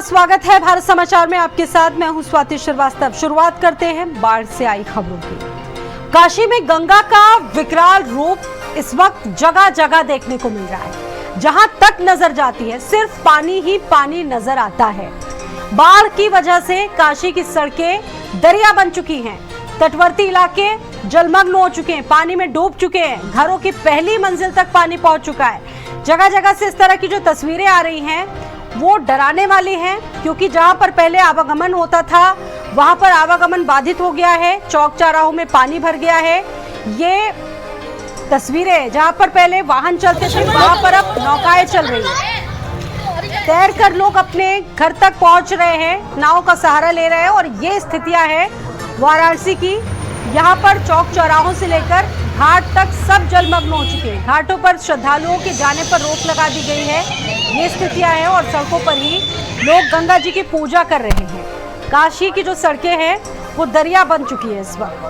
स्वागत है भारत समाचार में। आपके साथ मैं हूं स्वाति श्रीवास्तव। शुरुआत करते हैं बाढ़ से आई खबरों की। काशी में गंगा का विकराल रूप इस वक्त जगह जगह देखने को मिल रहा है। जहां तक नजर जाती है सिर्फ पानी ही पानी नजर आता है। बाढ़ की वजह से काशी की सड़कें दरिया बन चुकी हैं। तटवर्ती इलाके जलमग्न हो चुके हैं, पानी में डूब चुके हैं। घरों की पहली मंजिल तक पानी पहुंच चुका है। जगह जगह से इस तरह की जो तस्वीरें आ रही हैं वो डराने वाली हैं, क्योंकि जहां पर पहले आवागमन होता था वहां पर आवागमन बाधित हो गया है। चौक चौराहों में पानी भर गया है। ये तस्वीरें जहां पर पहले वाहन चलते थे वहां पर अब नौकाएं चल रही हैं। तैरकर लोग अपने घर तक पहुंच रहे हैं, नाव का सहारा ले रहे हैं। और ये स्थितियां हैं वाराणसी की। यहाँ पर चौक चौराहों से लेकर घाट तक सब जलमग्न हो चुके हैं। घाटों पर श्रद्धालुओं के जाने पर रोक लगा दी गई है। ये स्थितियां हैं और सड़कों पर ही लोग गंगा जी की पूजा कर रहे हैं। काशी की जो सड़कें हैं वो दरिया बन चुकी है इस वक्त।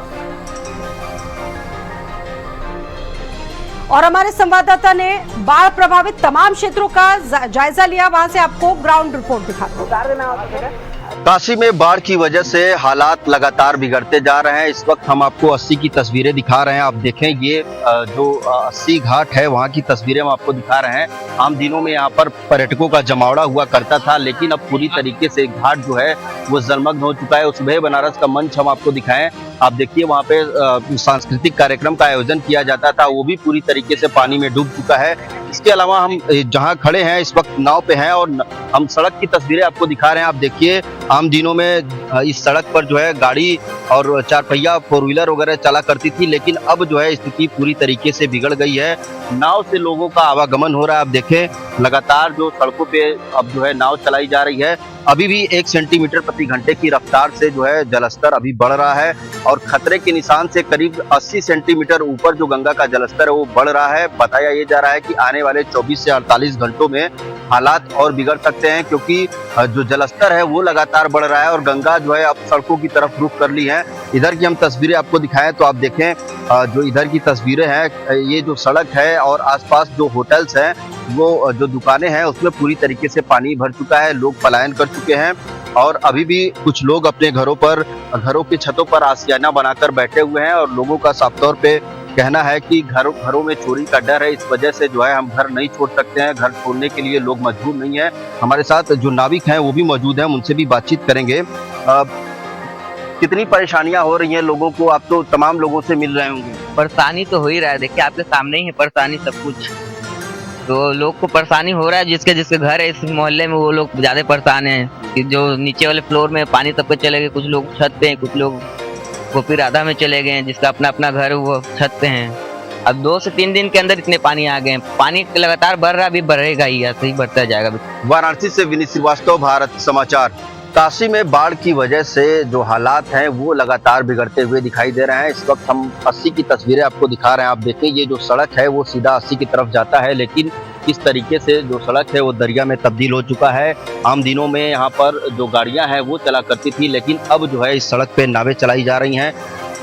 और हमारे संवाददाता ने बाढ़ प्रभावित तमाम क्षेत्रों का जायजा लिया। वहां से आपको ग्राउंड रिपोर्ट दिखाते हैं। काशी में बाढ़ की वजह से हालात लगातार बिगड़ते जा रहे हैं। इस वक्त हम आपको 80 की तस्वीरें दिखा रहे हैं। आप देखें, ये जो 80 घाट है वहां की तस्वीरें हम आपको दिखा रहे हैं। आम दिनों में यहाँ पर पर्यटकों का जमावड़ा हुआ करता था, लेकिन अब पूरी तरीके से घाट जो है वो जलमग्न हो चुका है। सुबह बनारस का मंच हम आपको दिखाएं। आप देखिए, वहाँ पे सांस्कृतिक कार्यक्रम का आयोजन किया जाता था, वो भी पूरी तरीके से पानी में डूब चुका है। इसके अलावा हम जहाँ खड़े हैं इस वक्त नाव पे हैं और हम सड़क की तस्वीरें आपको दिखा रहे हैं। आप देखिए, आम दिनों में इस सड़क पर जो है गाड़ी और चार पहिया फोर व्हीलर वगैरह चला करती थी, लेकिन अब जो है स्थिति पूरी तरीके से बिगड़ गई है। नाव से लोगों का आवागमन हो रहा है। आप देखें, लगातार जो सड़कों पे अब जो है नाव चलाई जा रही है। अभी भी 1 सेंटीमीटर प्रति घंटे की रफ्तार से जो है जलस्तर अभी बढ़ रहा है और खतरे के निशान से करीब 80 सेंटीमीटर ऊपर जो गंगा का जलस्तर है वो बढ़ रहा है। बताया ये जा रहा है कि आने वाले 24 से 48 घंटों में हालात और बिगड़ सकते हैं, क्योंकि जो जलस्तर है वो लगातार बढ़ रहा है और गंगा जो है अब सड़कों की तरफ रुख कर ली है। इधर की हम तस्वीरें आपको दिखाएं तो आप देखें, जो इधर की तस्वीरें हैं, ये जो सड़क है और आसपास जो होटल्स हैं, वो जो दुकानें हैं उसमें पूरी तरीके से पानी भर चुका है। लोग पलायन कर चुके हैं और अभी भी कुछ लोग अपने घरों की छतों पर आशियाना बनाकर बैठे हुए हैं। और लोगों का साफ तौर पे कहना है कि घरों में चोरी का डर है, इस वजह से जो है हम घर नहीं छोड़ सकते हैं। घर छोड़ने के लिए लोग मजबूर नहीं है। हमारे साथ जो नाविक हैं वो भी मौजूद हैं, उनसे भी बातचीत करेंगे। कितनी परेशानियां हो रही हैं लोगों को? आप तो तमाम लोगों से मिल रहे होंगे। परेशानी तो हो ही रहा है, देखिए आपके सामने ही है परेशानी सब कुछ। तो लोग को परेशानी हो रहा है, जिसके घर है इस मोहल्ले में वो लोग ज्यादा परेशान हैं कि जो नीचे वाले फ्लोर में पानी सबके चले गए। कुछ लोग छत पे हैं, कुछ लोग वो फिर आधा में चले गए हैं, जिसका अपना अपना घर वो छत पे हैं। अब 2 से 3 दिन के अंदर इतने पानी आ गए हैं। पानी लगातार बढ़ रहा है, अभी बढ़ेगा ही, ऐसे ही बढ़ता जाएगा। वाराणसी से विनीत श्रीवास्तव, भारत समाचार। काशी में बाढ़ की वजह से जो हालात हैं वो लगातार बिगड़ते हुए दिखाई दे रहे हैं। इस वक्त हम 80 की तस्वीरें आपको दिखा रहे हैं। आप देखें, ये जो सड़क है वो सीधा 80 की तरफ जाता है, लेकिन इस तरीके से जो सड़क है वो दरिया में तब्दील हो चुका है। आम दिनों में यहाँ पर जो गाड़ियां हैं वो चला करती थी, लेकिन अब जो है इस सड़क पे नावें चलाई जा रही हैं।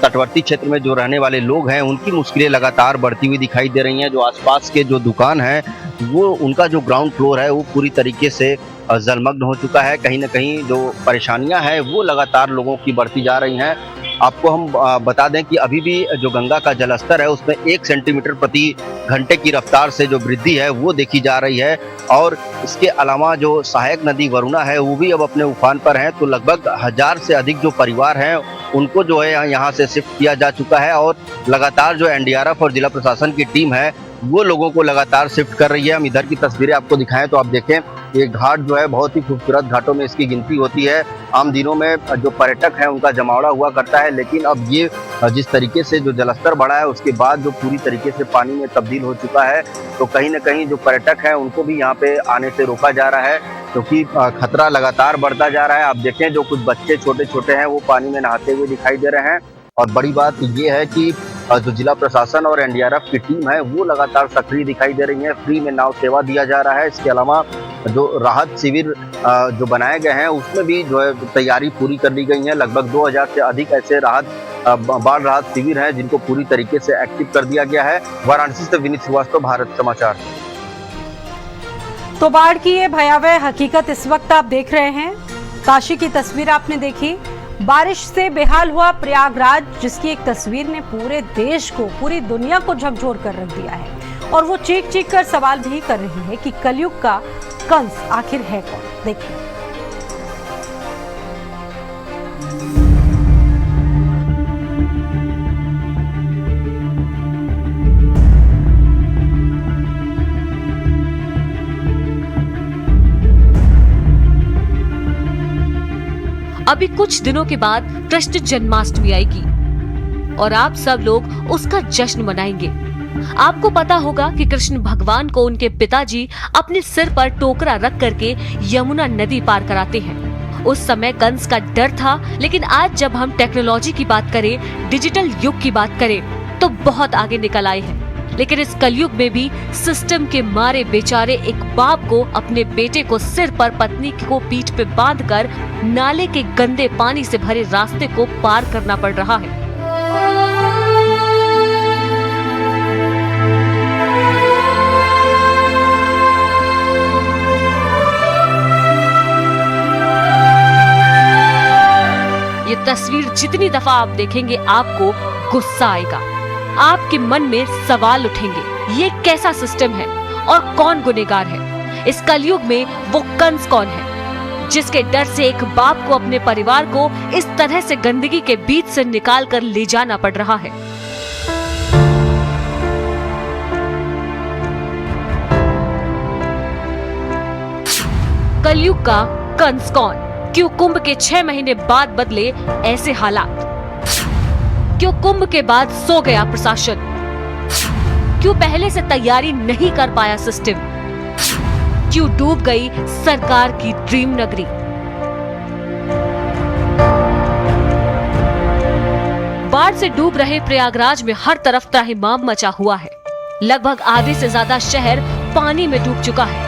तटवर्ती क्षेत्र में जो रहने वाले लोग हैं उनकी मुश्किलें लगातार बढ़ती हुई दिखाई दे रही हैं। जो आसपास के जो दुकान हैं वो उनका जो ग्राउंड फ्लोर है वो पूरी तरीके से जलमग्न हो चुका है। कहीं ना कहीं जो परेशानियां हैं वो लगातार लोगों की बढ़ती जा रही हैं। आपको हम बता दें कि अभी भी जो गंगा का जलस्तर है उसमें 1 सेंटीमीटर प्रति घंटे की रफ्तार से जो वृद्धि है वो देखी जा रही है। और इसके अलावा जो सहायक नदी वरुणा है वो भी अब अपने उफान पर है। तो लगभग 1000 से अधिक जो परिवार हैं उनको जो है यहाँ से शिफ्ट किया जा चुका है और लगातार जो एनडीआरएफ और जिला प्रशासन की टीम है वो लोगों को लगातार शिफ्ट कर रही है। हम इधर की तस्वीरें आपको दिखाएं तो आप देखें, ये घाट जो है बहुत ही खूबसूरत घाटों में इसकी गिनती होती है। आम दिनों में जो पर्यटक हैं उनका जमावड़ा हुआ करता है, लेकिन अब ये जिस तरीके से जो जलस्तर बढ़ा है उसके बाद जो पूरी तरीके से पानी में तब्दील हो चुका है, तो कहीं ना कहीं जो पर्यटक हैं उनको भी यहाँ पे आने से रोका जा रहा है, क्योंकि खतरा लगातार बढ़ता जा रहा है। आप देखें, जो कुछ बच्चे छोटे छोटे हैं वो पानी में नहाते हुए दिखाई दे रहे हैं। और बड़ी बात ये है कि जो जिला प्रशासन और एनडीआरएफ की टीम है वो लगातार सक्रिय दिखाई दे रही है। फ्री में नाव सेवा दिया जा रहा है। इसके अलावा जो राहत शिविर जो बनाए गए हैं उसमें भी जो है तैयारी पूरी कर ली गई है। लगभग 2000 से अधिक ऐसे बाढ़ राहत शिविर हैं जिनको पूरी तरीके से एक्टिव कर दिया गया है। वाराणसी से विनीत श्रीवास्तव, भारत समाचार। तो बाढ़ की ये भयावह हकीकत इस वक्त आप देख रहे हैं। काशी की तस्वीर आपने देखी, बारिश से बेहाल हुआ प्रयागराज, जिसकी एक तस्वीर ने पूरे देश को, पूरी दुनिया को झकझोर कर रख दिया है। और वो चीख चीख कर सवाल भी कर रही है कि कलयुग का कंस आखिर है कौन। देखिए। अभी कुछ दिनों के बाद कृष्ण जन्माष्टमी आएगी और आप सब लोग उसका जश्न मनाएंगे। आपको पता होगा कि कृष्ण भगवान को उनके पिताजी अपने सिर पर टोकरा रख करके यमुना नदी पार कराते हैं। उस समय कंस का डर था, लेकिन आज जब हम टेक्नोलॉजी की बात करें, डिजिटल युग की बात करें, तो बहुत आगे निकल आए हैं। लेकिन इस कलयुग में भी सिस्टम के मारे बेचारे एक बाप को अपने बेटे को सिर पर, पत्नी को पीठ पे बांधकर नाले के गंदे पानी से भरे रास्ते को पार करना पड़ रहा है। ये तस्वीर जितनी दफा आप देखेंगे आपको गुस्सा आएगा, आपके मन में सवाल उठेंगे, ये कैसा सिस्टम है और कौन गुनहगार है। इस कलयुग में वो कंस कौन है जिसके डर से एक बाप को अपने परिवार को इस तरह से गंदगी के बीच से निकाल कर ले जाना पड़ रहा है। कलयुग का कंस कौन? क्यों कुंभ के 6 महीने बाद बदले ऐसे हालात? क्यों कुंभ के बाद सो गया प्रशासन? क्यों पहले से तैयारी नहीं कर पाया सिस्टम? क्यों डूब गई सरकार की ड्रीम नगरी? बाढ़ से डूब रहे प्रयागराज में हर तरफ त्राहिमाम मचा हुआ है। लगभग आधे से ज्यादा शहर पानी में डूब चुका है।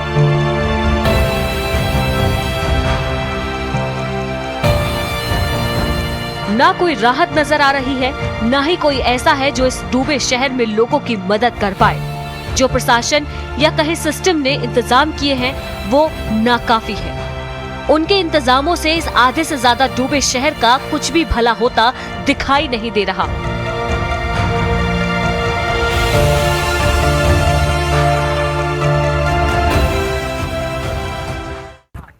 ना कोई राहत नजर आ रही है, ना ही कोई ऐसा है जो इस डूबे शहर में लोगों की मदद कर पाए। जो प्रशासन या कहे सिस्टम ने इंतजाम किए हैं वो नाकाफी है। उनके इंतजामों से इस आधे से ज्यादा डूबे शहर का कुछ भी भला होता दिखाई नहीं दे रहा।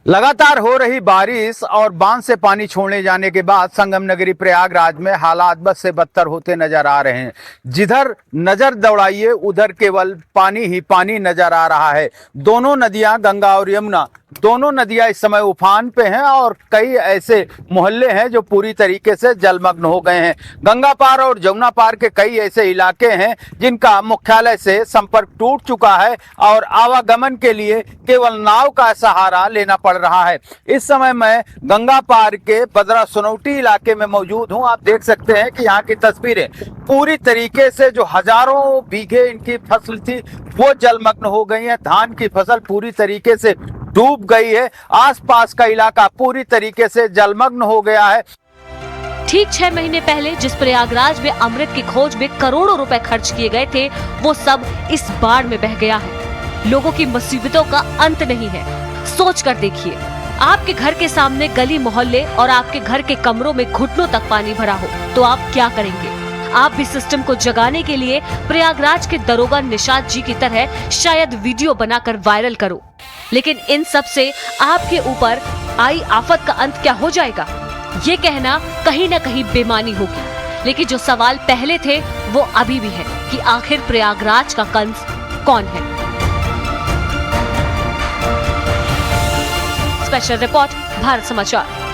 लगातार हो रही बारिश और बांध से पानी छोड़ने जाने के बाद संगम नगरी प्रयागराज में हालात बद से बदतर होते नजर आ रहे हैं। जिधर नजर दौड़ाइए उधर केवल पानी ही पानी नजर आ रहा है। दोनों नदियां, गंगा और यमुना, दोनों नदियां इस समय उफान पे हैं और कई ऐसे मोहल्ले हैं जो पूरी तरीके से जलमग्न हो गए हैं। गंगा पार और जमुना पार के कई ऐसे इलाके हैं जिनका मुख्यालय से संपर्क टूट चुका है और आवागमन के लिए केवल नाव का सहारा लेना पड़ रहा है। इस समय मैं गंगा पार के बदरा सुनौटी इलाके में मौजूद हूं। आप देख सकते हैं कि यहाँ की तस्वीरें पूरी तरीके से जो हजारों बीघे इनकी फसल थी वो जलमग्न हो गई है। धान की फसल पूरी तरीके से डूब गई है। आसपास का इलाका पूरी तरीके से जलमग्न हो गया है। ठीक 6 महीने पहले जिस प्रयागराज में अमृत की खोज में करोड़ों रुपए खर्च किए गए थे वो सब इस बाढ़ में बह गया है। लोगों की मुसीबतों का अंत नहीं है। सोच कर देखिए, आपके घर के सामने गली मोहल्ले और आपके घर के कमरों में घुटनों तक पानी भरा हो तो आप क्या करेंगे? आप भी सिस्टम को जगाने के लिए प्रयागराज के दरोगा निषाद जी की तरह शायद वीडियो बनाकर वायरल करो, लेकिन इन सब से आपके ऊपर आई आफत का अंत क्या हो जाएगा, ये कहना कहीं न कहीं बेमानी होगी। लेकिन जो सवाल पहले थे वो अभी भी है कि आखिर प्रयागराज का कंस कौन है। स्पेशल रिपोर्ट, भारत समाचार।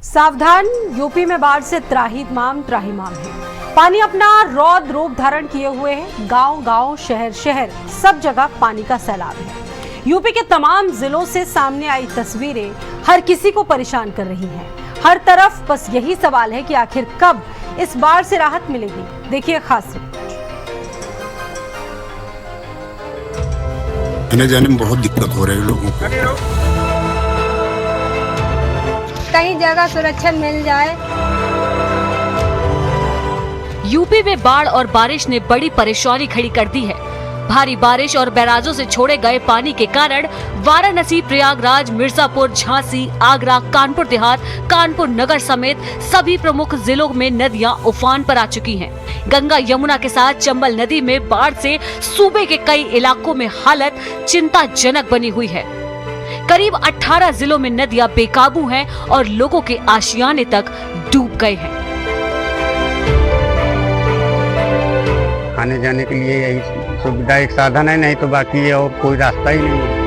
सावधान, यूपी में बाढ़ से त्राहिमाम है। पानी अपना रौद्र रूप धारण किए हुए है। गांव-गांव, शहर-शहर, सब जगह पानी का सैलाब है। यूपी के तमाम जिलों से सामने आई तस्वीरें हर किसी को परेशान कर रही हैं। हर तरफ बस यही सवाल है कि आखिर कब इस बाढ़ से राहत मिलेगी। देखिए खास रिपोर्ट। आने जाने में बहुत दिक्कत हो रही है लोगों को। कहीं जगह सुरक्षित मिल जाए। यूपी में बाढ़ और बारिश ने बड़ी परेशानी खड़ी कर दी है। भारी बारिश और बैराजों से छोड़े गए पानी के कारण वाराणसी, प्रयागराज, मिर्जापुर, झांसी, आगरा, कानपुर देहात, कानपुर नगर समेत सभी प्रमुख जिलों में नदियां उफान पर आ चुकी हैं। गंगा यमुना के साथ चंबल नदी में बाढ़ से सूबे के कई इलाकों में हालत चिंताजनक बनी हुई है। करीब 18 जिलों में नदियां बेकाबू हैं और लोगों के आशियाने तक डूब गए हैं। आने जाने के लिए यही सुविधा एक साधन है, नहीं तो बाकी और कोई रास्ता ही नहीं है।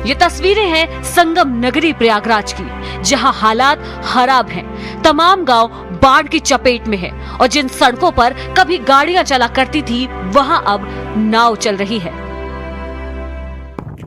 ये तस्वीरें हैं संगम नगरी प्रयागराज की, जहां हालात खराब हैं। तमाम गांव बाढ़ की चपेट में है और जिन सड़कों पर कभी गाड़ियां चला करती थी वहां अब नाव चल रही है।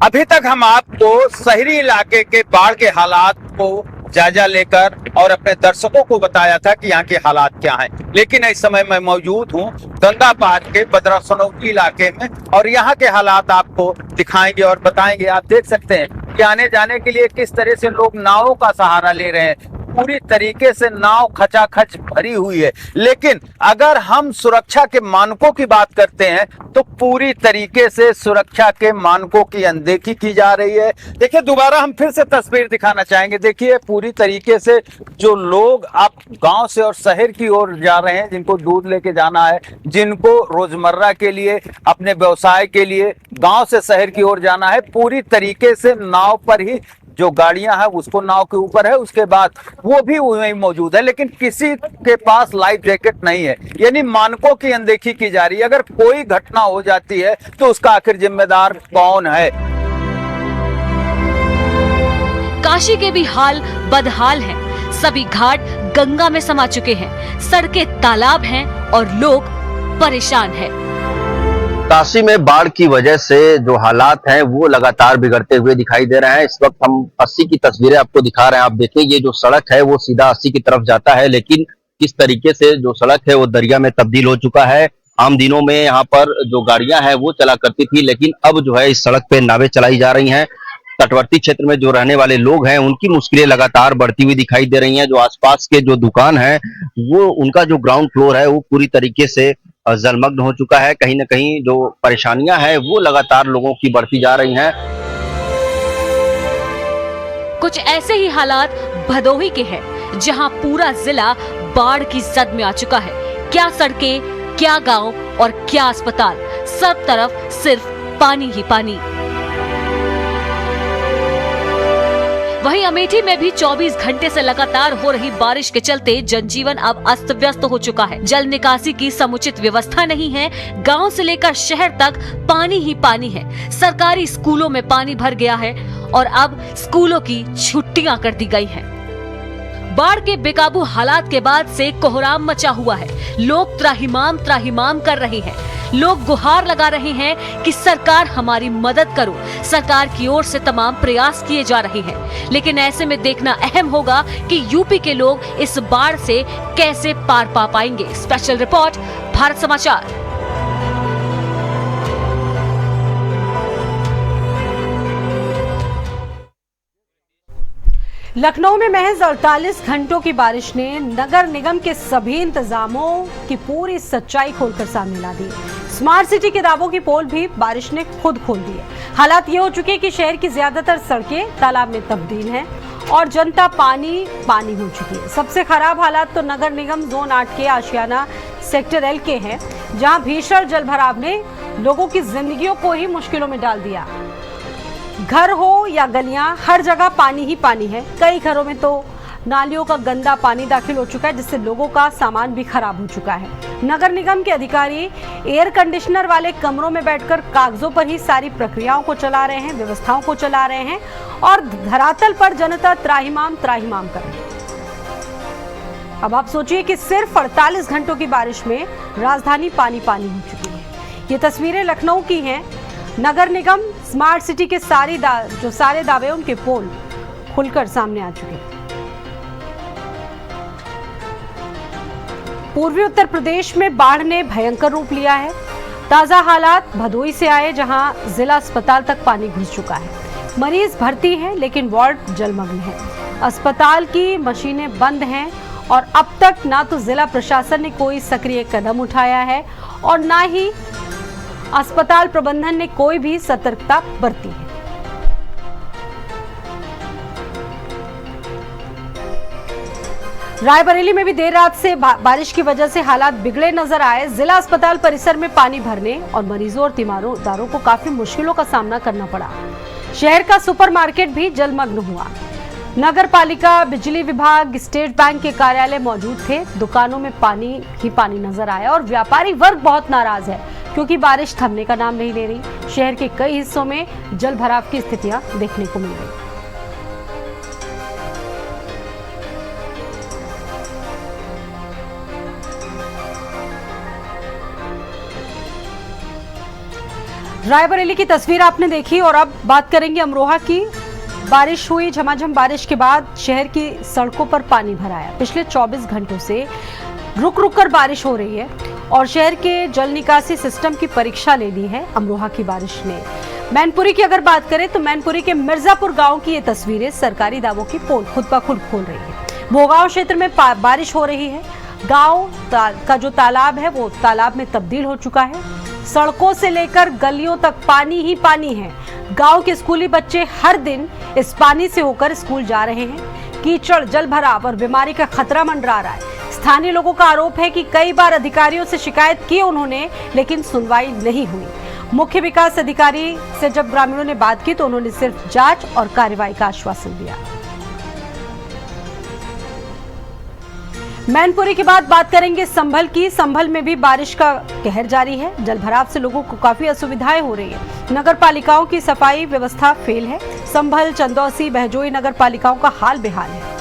अभी तक हम आपको शहरी इलाके के बाढ़ के हालात को जायजा लेकर और अपने दर्शकों को बताया था कि यहाँ के हालात क्या हैं, लेकिन इस समय मैं मौजूद हूँ गंगा पार के बद्रा सनौती इलाके में और यहाँ के हालात आपको दिखाएंगे और बताएंगे। आप देख सकते हैं कि आने जाने के लिए किस तरह से लोग नावों का सहारा ले रहे हैं। पूरी तरीके से नाव खचाखच भरी हुई है, लेकिन अगर हम सुरक्षा के मानकों की बात करते हैं तो पूरी तरीके से सुरक्षा के मानकों की अनदेखी की जा रही है। देखिए, दोबारा हम फिर से तस्वीर दिखाना चाहेंगे। देखिए, पूरी तरीके से जो लोग अब गांव से और शहर की ओर जा रहे हैं, जिनको दूध लेके जाना है, जिनको रोजमर्रा के लिए, अपने व्यवसाय के लिए गांव से शहर की ओर जाना है, पूरी तरीके से नाव पर ही जो गाड़ियां हैं उसको नाव के ऊपर है, उसके बाद वो भी वहीं मौजूद है, लेकिन किसी के पास लाइफ जैकेट नहीं है। यानी मानकों की अनदेखी की जा रही है। अगर कोई घटना हो जाती है तो उसका आखिर जिम्मेदार कौन है? काशी के भी हाल बदहाल हैं। सभी घाट गंगा में समा चुके हैं, सड़कें तालाब हैं और लोग परेशान हैं। काशी में बाढ़ की वजह से जो हालात हैं वो लगातार बिगड़ते हुए दिखाई दे रहे हैं। इस वक्त हम 80 की तस्वीरें आपको दिखा रहे हैं। आप देखें, ये जो सड़क है वो सीधा 80 की तरफ जाता है, लेकिन किस तरीके से जो सड़क है वो दरिया में तब्दील हो चुका है। आम दिनों में यहाँ पर जो गाड़ियां हैं वो चला करती थी, लेकिन अब जो है इस सड़क पे नावें चलाई जा रही हैं। तटवर्ती क्षेत्र में जो रहने वाले लोग हैं उनकी मुश्किलें लगातार बढ़ती हुई दिखाई दे रही हैं। जो आसपास के जो दुकान है वो, उनका जो ग्राउंड फ्लोर है वो पूरी तरीके से जलमग्न हो चुका है। कहीं ना कहीं जो परेशानियां हैं वो लगातार लोगों की बढ़ती जा रही हैं। कुछ ऐसे ही हालात भदोही के हैं, जहां पूरा जिला बाढ़ की जद में आ चुका है। क्या सड़कें, क्या गांव और क्या अस्पताल, सब तरफ सिर्फ पानी ही पानी। वहीं अमेठी में भी 24 घंटे से लगातार हो रही बारिश के चलते जनजीवन अब अस्त व्यस्त हो चुका है। जल निकासी की समुचित व्यवस्था नहीं है। गांव से लेकर शहर तक पानी ही पानी है। सरकारी स्कूलों में पानी भर गया है और अब स्कूलों की छुट्टियां कर दी गई हैं। बाढ़ के बेकाबू हालात के बाद से कोहराम मचा हुआ है। लोग त्राहिमाम त्राहिमाम कर रहे हैं। लोग गुहार लगा रहे हैं कि सरकार हमारी मदद करो। सरकार की ओर से तमाम प्रयास किए जा रहे हैं, लेकिन ऐसे में देखना अहम होगा कि यूपी के लोग इस बाढ़ से कैसे पार पा पाएंगे। स्पेशल रिपोर्ट, भारत समाचार। लखनऊ में महज 48 घंटों की बारिश ने नगर निगम के सभी इंतजामों की पूरी सच्चाई खोलकर सामने ला दी। स्मार्ट सिटी के दावों की पोल भी बारिश ने खुद खोल दी है। हालात ये हो चुके हैं कि शहर की ज्यादातर सड़कें तालाब में तब्दील हैं और जनता पानी पानी हो चुकी है। सबसे खराब हालात तो नगर निगम जोन 8 के आशियाना सेक्टर एल के हैं, जहां भीषण जलभराव ने लोगों की जिंदगियों को ही मुश्किलों में डाल दिया। घर हो या गलियां, हर जगह पानी ही पानी है। कई घरों में तो नालियों का गंदा पानी दाखिल हो चुका है, जिससे लोगों का सामान भी खराब हो चुका है। नगर निगम के अधिकारी एयर कंडीशनर वाले कमरों में बैठकर कागजों पर ही सारी प्रक्रियाओं को चला रहे हैं, व्यवस्थाओं को चला रहे हैं और धरातल पर जनता त्राहिमाम त्राहिमाम कर रही है। अब आप सोचिए कि सिर्फ 48 घंटों की बारिश में राजधानी पानी पानी हो चुकी है। ये तस्वीरें लखनऊ की हैं। नगर निगम स्मार्ट सिटी के जो सारे दावे उनके पोल खुलकर सामने आ चुके हैं। पूर्वी उत्तर प्रदेश में बाढ़ ने भयंकर रूप लिया है। ताजा हालात भदोही से आए, जहां जिला अस्पताल तक पानी घुस चुका है। मरीज भर्ती हैं लेकिन वार्ड जलमग्न है। अस्पताल की मशीनें बंद हैं और अब तक ना तो जिला प्रशासन ने कोई सक्रिय कदम उठाया है और ना ही अस्पताल प्रबंधन ने कोई भी सतर्कता बरती है। रायबरेली में भी देर रात से बारिश की वजह से हालात बिगड़े नजर आए। जिला अस्पताल परिसर में पानी भरने और मरीजों और तीमारदारों को काफी मुश्किलों का सामना करना पड़ा। शहर का सुपरमार्केट भी जलमग्न हुआ। नगर पालिका, बिजली विभाग, स्टेट बैंक के कार्यालय मौजूद थे। दुकानों में पानी ही पानी नजर आया और व्यापारी वर्ग बहुत नाराज है क्योंकि बारिश थमने का नाम नहीं ले रही। शहर के कई हिस्सों में जल भराव की स्थितियां देखने को मिल रही। रायबरेली की तस्वीर आपने देखी और अब बात करेंगे अमरोहा की। बारिश हुई, झमाझम बारिश के बाद शहर की सड़कों पर पानी भरा है। पिछले 24 घंटों से रुक रुक कर बारिश हो रही है और शहर के जल निकासी सिस्टम की परीक्षा ले ली है अमरोहा की बारिश ने। मैनपुरी की अगर बात करें तो मैनपुरी के मिर्जापुर गांव की ये तस्वीरें सरकारी दावों की पोल खुद ब खुद खोल रही है। भोगांव क्षेत्र में बारिश हो रही है। गांव का जो तालाब है वो तालाब में तब्दील हो चुका है। सड़कों से लेकर गलियों तक पानी ही पानी है। गांव के स्कूली बच्चे हर दिन इस पानी से होकर स्कूल जा रहे हैं। कीचड़, जल भराव और बीमारी का खतरा मंडरा रहा है। स्थानीय लोगों का आरोप है कि कई बार अधिकारियों से शिकायत की उन्होंने, लेकिन सुनवाई नहीं हुई। मुख्य विकास अधिकारी से जब ग्रामीणों ने बात की तो उन्होंने सिर्फ जांच और कार्रवाई का आश्वासन दिया। मैनपुरी के बाद बात करेंगे संभल की। संभल में भी बारिश का कहर जारी है। जलभराव से लोगों को काफी असुविधाएं हो रही है। नगर पालिकाओं की सफाई व्यवस्था फेल है। संभल, चंदौसी, बहजोई नगर पालिकाओं का हाल बेहाल है।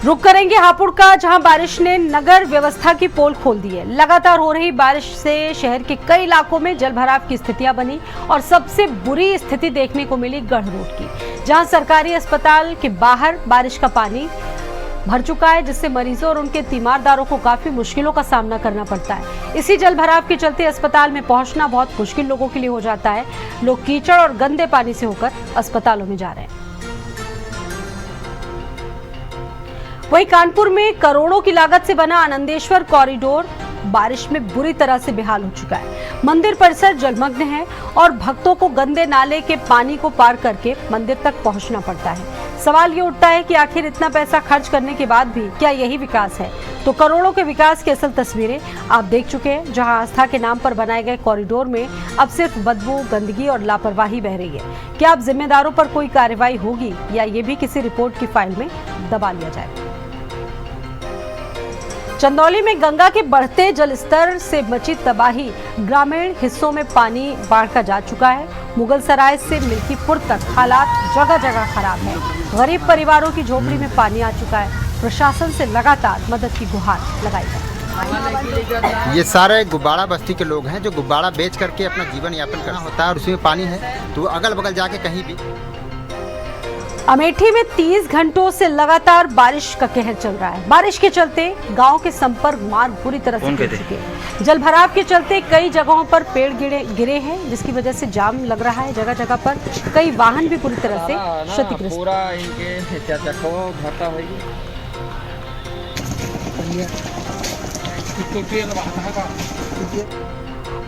रुक करेंगे हापुड़ का, जहां बारिश ने नगर व्यवस्था की पोल खोल दी है। लगातार हो रही बारिश से शहर के कई इलाकों में जलभराव की स्थितियां बनी और सबसे बुरी स्थिति देखने को मिली गढ़ रोड की, जहां सरकारी अस्पताल के बाहर बारिश का पानी भर चुका है, जिससे मरीजों और उनके तीमारदारों को काफी मुश्किलों का सामना करना पड़ता है। इसी जलभराव के चलते अस्पताल में पहुंचना बहुत मुश्किल लोगों के लिए हो जाता है। लोग कीचड़ और गंदे पानी से होकर अस्पतालों में जा रहे हैं। वहीं कानपुर में करोड़ों की लागत से बना आनंदेश्वर कॉरिडोर बारिश में बुरी तरह से बेहाल हो चुका है। मंदिर परिसर जलमग्न है और भक्तों को गंदे नाले के पानी को पार करके मंदिर तक पहुंचना पड़ता है। सवाल ये उठता है कि आखिर इतना पैसा खर्च करने के बाद भी क्या यही विकास है? तो करोड़ों के विकास की असल तस्वीरें आप देख चुके हैं, जहां आस्था के नाम पर बनाए गए कॉरिडोर में अब सिर्फ बदबू, गंदगी और लापरवाही बह रही है। क्या अब जिम्मेदारों पर कोई कार्रवाई होगी या ये भी किसी रिपोर्ट की फाइल में दबा लिया जाएगा? चंदौली में गंगा के बढ़ते जलस्तर से मची तबाही। ग्रामीण हिस्सों में पानी बाढ़ का जा चुका है। मुगलसराय से मिल्कीपुर तक हालात जगह जगह खराब है। गरीब परिवारों की झोपड़ी में पानी आ चुका है। प्रशासन से लगातार मदद की गुहार लगाई गई। ये सारे गुब्बारा बस्ती के लोग हैं जो गुब्बारा बेच करके अपना जीवन यापन करना होता है और उसमें पानी है तो अगल बगल जाके कहीं भी। अमेठी में 30 घंटों से लगातार बारिश का कहर चल रहा है। बारिश के चलते गांव के संपर्क मार्ग पूरी तरह से टूट चुके हैं। जलभराव के चलते कई जगहों पर पेड़ गिरे हैं, जिसकी वजह से जाम लग रहा है। जगह जगह पर कई वाहन भी पूरी तरह से क्षतिग्रस्त।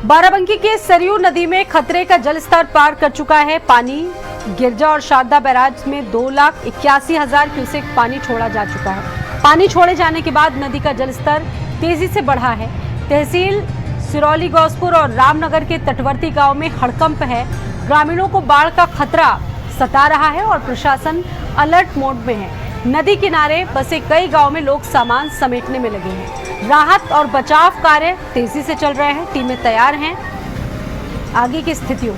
बाराबंकी के सरयू नदी में खतरे का जलस्तर पार कर चुका है। पानी गिरजा और शारदा बैराज में 2,81,000 क्यूसेक पानी छोड़ा जा चुका है। पानी छोड़े जाने के बाद नदी का जलस्तर तेजी से बढ़ा है। तहसील सिरौली, गौसपुर और रामनगर के तटवर्ती गांव में हड़कंप है। ग्रामीणों को बाढ़ का खतरा सता रहा है और प्रशासन अलर्ट मोड में है। नदी किनारे बसे कई गांव में लोग सामान समेटने में लगे हैं। राहत और बचाव कार्य तेजी से चल रहे हैं। टीमें तैयार हैं आगे की स्थितियों